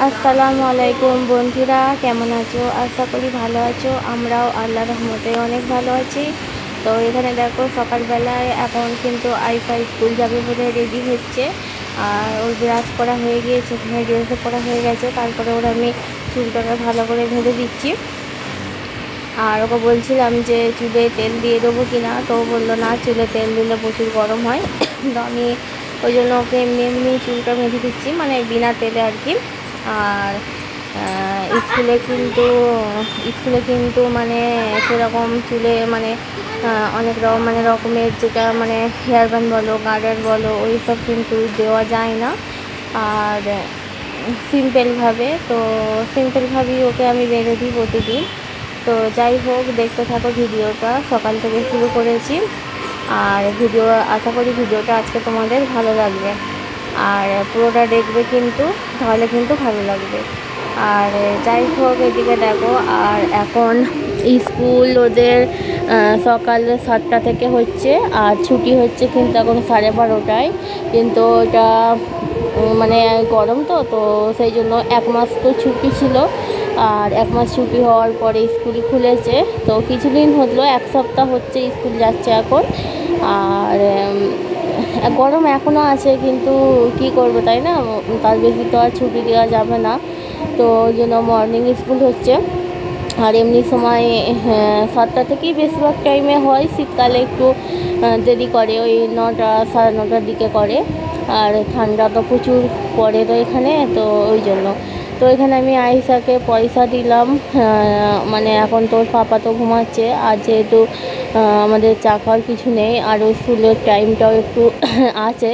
আসসালামু আলাইকুম বন্ধুরা, কেমন আছো? আশা করি ভালো আছো। আমরাও আল্লাহর রহমতে অনেক ভালো আছি। তো এখানে দেখো সকালবেলায় এখন কিন্তু আইফা স্কুল যাবে বলে রেডি হচ্ছে। আর ওর ব্রাশ করা হয়ে গিয়েছে, ড্রেসও করা হয়ে গেছে। তারপরে ওর আমি চুলটাকে ভালো করে ভেজে দিচ্ছি। আর ওকে বলছিলাম যে চুলে তেল দিয়ে দেবো কি না, তো বললো না, চুলে তেল দিলে প্রচুর গরম হয়। তো আমি ওই জন্য ওকে এমনি এমনি চুলটা ভেজে দিচ্ছি, মানে বিনা তেলে আর কি। আর স্কুলে কিন্তু মানে সেরকম চুলে মানে অনেক মানে রকমের যেটা মানে হেয়ার ব্যান্ড বলো, গার্ডার বলো, ওই সব কিন্তু দেওয়া যায় না। আর সিম্পলভাবেই ওকে আমি বেঁধে দিই প্রতিদিন। তো যাই হোক, দেখতে থাকো ভিডিওটা, সকাল থেকে শুরু করেছি। আর আশা করি ভিডিওটা আজকে তোমাদের ভালো লাগবে। আর পুরোটা দেখবে কিন্তু, তাহলে কিন্তু ভালো লাগবে। আর যাই হোক, এদিকে দেখো। আর এখন স্কুল ওদের সকাল 7টা থেকে হচ্ছে, আর ছুটি হচ্ছে কিন্তু এখন 12:30টায়। কিন্তু ওটা মানে গরম তো তো সেই জন্য 1 মাস তো ছুটি ছিল। আর 1 মাস ছুটি হওয়ার পরে স্কুল খুলেছে। তো কিছুদিন হলো, 1 সপ্তাহ হচ্ছে স্কুল যাচ্ছে এখন। আর গরম এখনও আছে, কিন্তু কি করবো, তাই না? তার বেশি তো আর ছুটি দেওয়া যাবে না। তো ওই জন্য মর্নিং স্কুল হচ্ছে। আর এমনি সময় 7টা থেকেই বেশিরভাগ টাইমে হয়। শীতকালে একটু দেরি করে, ওই 9টা 9:30টার দিকে করে। আর ঠান্ডা তো প্রচুর পড়ে তো এখানে, তো ওই জন্য। তো এখানে আমি আয়েশাকে পয়সা দিলাম। মানে এখন তোর পাপা তো ঘুমাচ্ছে, আর যেহেতু আমাদের চা খাওয়ার কিছু নেই, আর ওই স্কুলের টাইমটাও একটু আছে।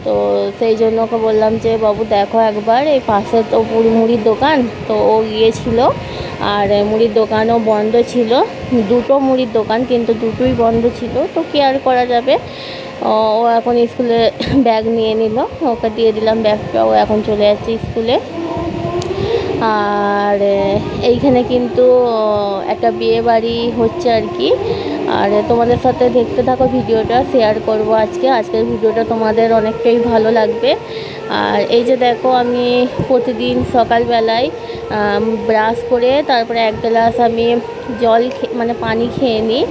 তো সেই জন্য ওকে বললাম যে বাবু দেখো একবার, এই পাশে তো মুড়ির দোকান, তো ও গিয়েছিল। আর মুড়ির দোকানও বন্ধ ছিল, দুটো মুড়ির দোকান, কিন্তু দুটোই বন্ধ ছিল। তো কি আর করা যাবে। ও এখন স্কুলে ব্যাগ নিয়ে নিল, ওকে দিয়ে দিলাম ব্যাগটা, ও এখন চলে যাচ্ছে স্কুলে। আর এইখানে কিন্তু একটা বিয়ে বাড়ি হচ্ছে আর কি। আর তোমাদের সাথে দেখতে থাকো, ভিডিওটা শেয়ার করব আজকের ভিডিওটা তোমাদের অনেকটাই ভালো লাগবে। আর এই যে দেখো, আমি প্রতিদিন সকালবেলায় ব্রাশ করে তারপরে 1 গ্লাস আমি জল মানে পানি খেয়ে নিই।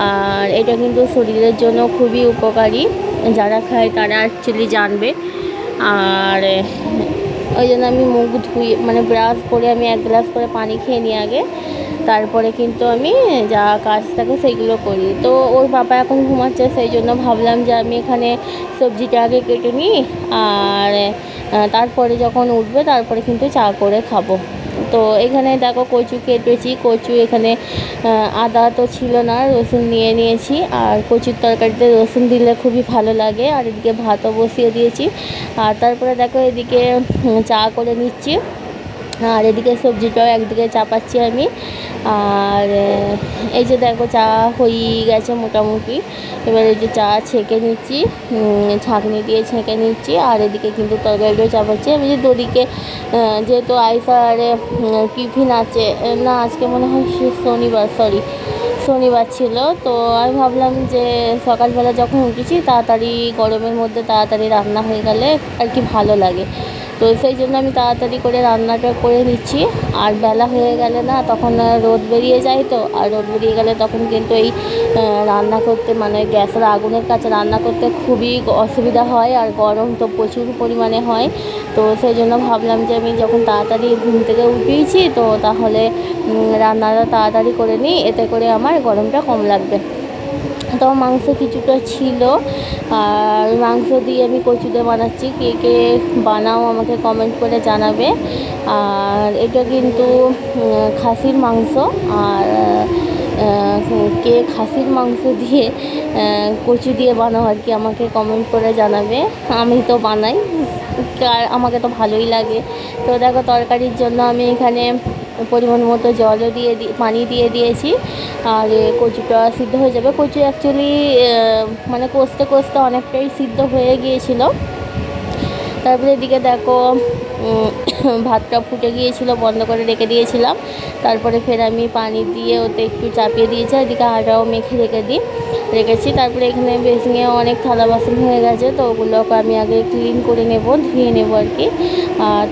আর এটা কিন্তু শরীরের জন্য খুবই উপকারী, যারা খায় তারা অ্যাকচুয়ালি জানবে। আর ওই জন্য আমি মুখ ধুয়ে মানে ব্রাশ করে আমি 1 গ্লাস করে পানি খেয়ে নিই আগে। তারপরে কিন্তু আমি যা কাজ থাকে সেইগুলো করি। তো ওর বাবা এখন ঘুমাচ্ছে, সেই জন্য ভাবলাম যে আমি এখানে সবজিটা আগে কেটে নিই। আর তারপরে যখন উঠবে তারপরে কিন্তু চা করে খাবো। তো এখানে দেখো কচু কেটেছি, এখানে আদা তো ছিল না, রসুন নিয়ে নিয়েছি। আর কচুর তরকারিতে রসুন দিলে খুবই ভালো লাগে। আর এদিকে ভাতও বসিয়ে দিয়েছি। আর তারপরে দেখো এদিকে চা করে নিচ্ছি। আর এদিকে সবজিটাও একদিকে চাপাচ্ছি আমি। আর এই যে দেখো চা হয়ে গেছে মোটামুটি। এবার এই যে চা ছেঁকে নিচ্ছি, ছাঁকনি দিয়ে ছেঁকে নিচ্ছি। আর এদিকে কিন্তু তরকারিটাও চাপাচ্ছি আমি। যে দুদিকে যেহেতু আইসার টিফিন আছে, না আজকে মনে হয় শনিবার ছিল। তো আমি ভাবলাম যে সকালবেলা যখন উঠেছি তাড়াতাড়ি, গরমের মধ্যে তাড়াতাড়ি রান্না হয়ে গেলে আর কি ভালো লাগে। তো সেই জন্য আমি তাড়াতাড়ি করে রান্নাটা করে নিচ্ছি। আর বেলা হয়ে গেলে না, তখন রোদ বেরিয়ে যায়। তো আর রোদ বেরিয়ে গেলে তখন কিন্তু এই রান্না করতে, মানে গ্যাসের আগুনের কাছে রান্না করতে খুবই অসুবিধা হয়। আর গরম তো প্রচুর পরিমাণে হয়। তো সেই জন্য ভাবলাম যে আমি যখন তাড়াতাড়ি ঘুম থেকে উঠেছি, তো তাহলে রান্নাটা তাড়াতাড়ি করে নিই, এতে করে আমার গরমটা কম লাগবে। তো মাংস কিছুটা ছিল, আর মাংস দিয়ে আমি কচু দিয়ে বানাচ্ছি। কে কে বানাও আমাকে কমেন্ট করে জানাবে। আর এটা কিন্তু খাসির মাংস। আর কে খাসির মাংস দিয়ে কচু দিয়ে বানাও আর কি, আমাকে কমেন্ট করে জানাবে। আমি তো বানাই, আমাকে তো ভালোই লাগে। তো দেখো তরকারির জন্য আমি এখানে পরিমাণ মতো জলও পানি দিয়ে দিয়েছি। আর কচুটা সিদ্ধ হয়ে যাবে। কচু অ্যাকচুয়ালি মানে কষতে কষতে অনেকটাই সিদ্ধ হয়ে গিয়েছিল। তারপরে এদিকে দেখো ভাতটা ফুটে গিয়েছিল, বন্ধ করে রেখে দিয়েছিলাম। তারপরে ফের আমি পানি দিয়ে ওতে একটু চাপিয়ে দিয়েছি। এদিকে আটাও মেখে রেখে দিই। রেখেছি। তারপরে এখানে বেসিংয়ে অনেক থালা বাসন হয়ে গেছে, তো ওগুলোকে আমি আগে ক্লিন করে নেব, ধুয়ে নেব আর কি।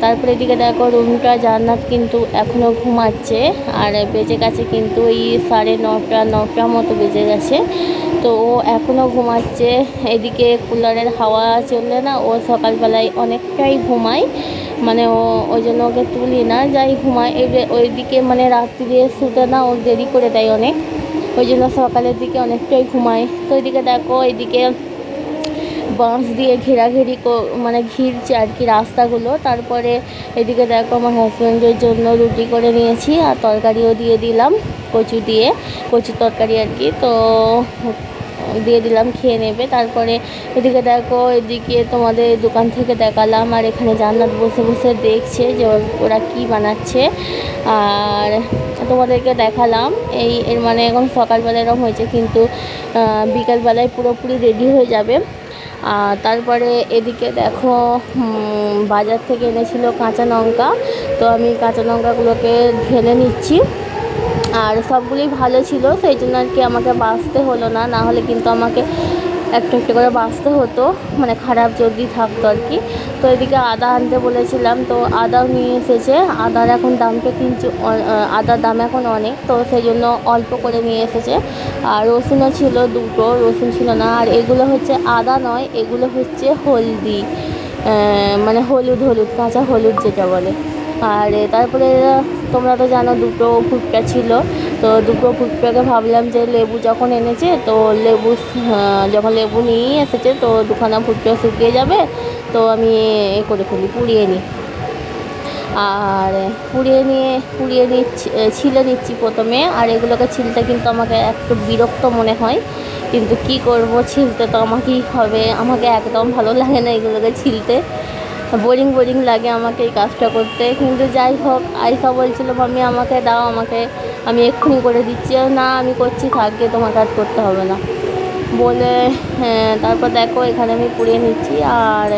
তারপরে এদিকে দেখো রুমটা জান্নাত কিন্তু এখনও ঘুমাচ্ছে, আর বেজে গেছে কিন্তু ওই 9:30 মতো বেজে গেছে, তো ও এখনও ঘুমাচ্ছে। এদিকে কুলারের হাওয়া চললে না ও সকালবেলায় অনেকটাই ঘুমায়, মানে ওই জন্য ওকে তুলি না, যাই ঘুমায়। ওইদিকে মানে রাত্রিরে শুতে না ও দেরি করে দেয় অনেক, ওই জন্য সকালের দিকে অনেকটাই ঘুমায়। তো ওইদিকে দেখো এইদিকে বাঁশ দিয়ে ঘেরাঘেরি মানে ঘিরছে আর কি রাস্তাগুলো। তারপরে এদিকে দেখো আমার হাজব্যান্ডের জন্য রুটি করে নিয়েছি, আর তরকারিও দিয়ে দিলাম, কচুর তরকারি আর কি, তো দিয়ে দিলাম, খেয়ে নেবে। তারপরে এদিকে দেখো এদিকে তোমাদের দোকান থেকে দেখালাম, আর এখানে জান্নাত বসে বসে দেখছে যে ওরা কি বানাচ্ছে, আর তোমাদেরকে দেখালাম। এর মানে এখন সকালবেলা এরকম হয়েছে, কিন্তু বিকালবেলায় পুরোপুরি রেডি হয়ে যাবে। তারপরে এদিকে দেখো বাজার থেকে এনেছিল কাঁচা লঙ্কা, তো আমি কাঁচা লঙ্কাগুলোকে ঢেলে নিচ্ছি, আর সবগুলোই ভালো ছিল, সেই জন্য আর কি আমাকে বাছতে হলো না, না হলে কিন্তু আমাকে একটা একটা করে বাছতে হতো, মানে খারাপ যদি থাকতো আর কি। তো এদিকে আদা আনতে বলেছিলাম, তো আদাও নিয়ে এসেছে। আদার এখন দামটা কিন্তু আদার দাম এখন অনেক, তো সেই জন্য অল্প করে নিয়ে এসেছে। আর রসুনও ছিল, 2টো রসুন ছিল না। আর এগুলো হচ্ছে আদা নয়, এগুলো হচ্ছে হলদি, মানে হলুদ কাঁচা হলুদ যেটা বলে। আর তারপরে তোমরা তো জানো 2টো ভুট্টা ছিল, তো 2টো ভুট্টাকে ভাবলাম যে লেবু যখন এনেছে, তো যখন লেবু নিয়েই এসেছে, তো 2খানা ভুট্টা শুকিয়ে যাবে, তো আমি করে ফেলি, পুড়িয়ে নিই। আর পুড়িয়ে ছিলে নিচ্ছি প্রথমে। আর এগুলোকে ছিলতে কিন্তু আমাকে একটু বিরক্ত মনে হয়, কিন্তু কি করব, ছিলতে তো আমাকেই হবে। আমাকে একদম ভালো লাগে না এগুলোকে ছিলতে, বোরিং লাগে আমাকে এই কাজটা করতে। কিন্তু যাই হোক, আইসা বলছিল মাম্মি আমাকে দাও, আমি এক্ষুনি করে দিচ্ছি। না আমি করছি, থাকবে, তোমার কাজ করতে হবে না বলে। তারপর দেখো এখানে আমি পুড়িয়ে নিচ্ছি। আর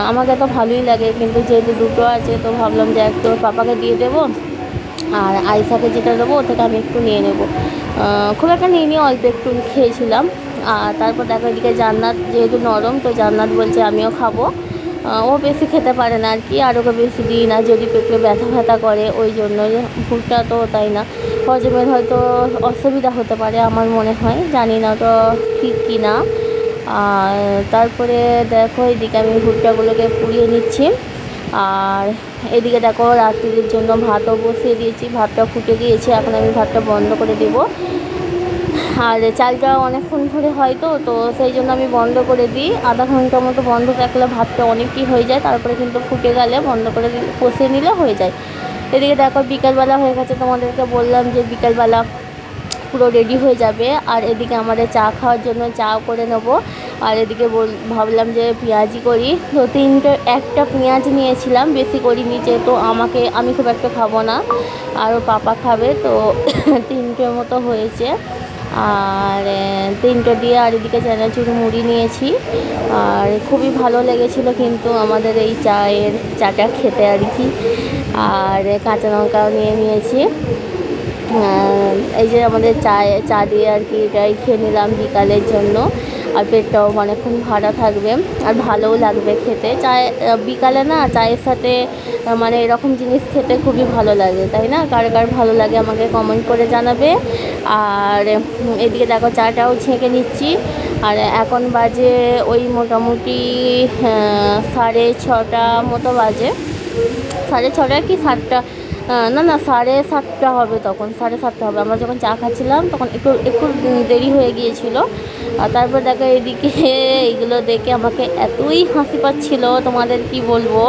আমাকে তো ভালোই লাগে, কিন্তু যেহেতু 2টো আছে, তো ভাবলাম যে একটু পাপাকে দিয়ে দেবো, আর আইসাকে যেটা দেবো ওটা আমি একটু নিয়ে নেব। খুব একটা নিয়ে অল্প একটু খেয়েছিলাম। আর তারপর দেখো এদিকে জান্নাত যেহেতু নরম, তো জান্নাত বলছে আমিও খাবো। ও বেশি খেতে পারে না আর কি, আর ওকে বেশি দিই না, যদি পেটে ব্যথা করে, ওই জন্য। ভুট্টা তো তাই না, হজমের হয়তো অসুবিধা হতে পারে, আমার মনে হয়, জানি না তো ঠিক কি না। আর তারপরে দেখো এদিকে আমি ভুট্টাগুলোকে পুড়িয়ে নিচ্ছি। আর এদিকে দেখো রাত্রির জন্য ভাতও বসিয়ে দিয়েছি, ভাতটা ফুটে গিয়েছে, এখন আমি ভাতটা বন্ধ করে দেবো। আর চালটা অনেকক্ষণ ধরে হয়, তো সেই জন্য আমি বন্ধ করে দিই। আধা ঘন্টা মতো বন্ধ থাকলে ভাতটা অনেকই হয়ে যায়, তারপরে কিন্তু ফুটে গেলে বন্ধ করে কষিয়ে নিলে হয়ে যায়। এদিকে দেখো বিকালবেলা হয়ে গেছে, তোমাদেরকে বললাম যে বিকালবেলা পুরো রেডি হয়ে যাবে। আর এদিকে আমাদের চা খাওয়ার জন্য চাও করে নেবো। আর এদিকে ভাবলাম যে পেঁয়াজি করি, তো একটা পেঁয়াজ নিয়েছিলাম, বেশি করিনি, যেহেতু আমি খুব একটা খাবো না, আর ওর পাপা খাবে, তো 3টে মতো হয়েছে। আর 3টে দিয়ে, আর এদিকে চানাচুর মুড়ি নিয়েছি। আর খুবই ভালো লেগেছিলো কিন্তু আমাদের এই চাটা খেতে আর কি। আর কাঁচা লঙ্কাও নিয়েছি। এই যে আমাদের চা দিয়ে আর কি এটাই খেয়ে নিলাম বিকালের জন্য। আর পেটটাও অনেকক্ষণ ভরা থাকবে, আর ভালোও লাগবে খেতে। বিকালে না চায়ের সাথে মানে এরকম জিনিস খেতে খুবই ভালো লাগে, তাই না? কার ভালো লাগে আমাকে কমেন্ট করে জানাবে। আর এদিকে দেখো চাটাও ছেঁকে নিচ্ছি। আর এখন বাজে ওই মোটামুটি 6:30 মতো বাজে, 6:30 কি 7টা, না 7:30 হবে, তখন 7:30 হবে। আমরা যখন চা খাচ্ছিলাম তখন একটু দেরি হয়ে গিয়েছিল। আর তারপর দেখো এদিকে এইগুলো দেখে আমাকে এতই হাসি পাচ্ছিল, তোমাদের কি বলবো।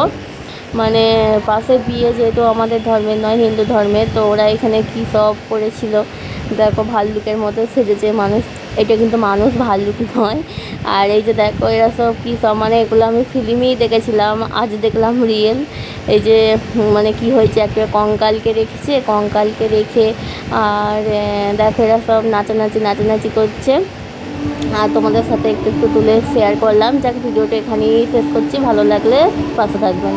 মানে পাশে বিয়ে, যেহেতু আমাদের ধর্মের নয়, হিন্দু ধর্মের, তো ওরা এখানে কী সব করেছিল দেখো, ভাল্লুকের মতো সেজেছে মানুষ। এটা কিন্তু মানুষ, ভাল্লুক নয়। আর এই যে দেখো এরা সব কী সব, মানে এগুলো আমি ফিল্মেই দেখেছিলাম, আজ দেখলাম রিয়েল। এই যে মানে কি হয়েছে, একটা কঙ্কালকে রেখে, আর দেখো এরা সব নাচানাচি করছে। আর তোমাদের সাথে একটু তুলে শেয়ার করলাম। যাক, ভিডিওটা এখানেই শেষ করছি, ভালো লাগলে পাশে থাকবেন।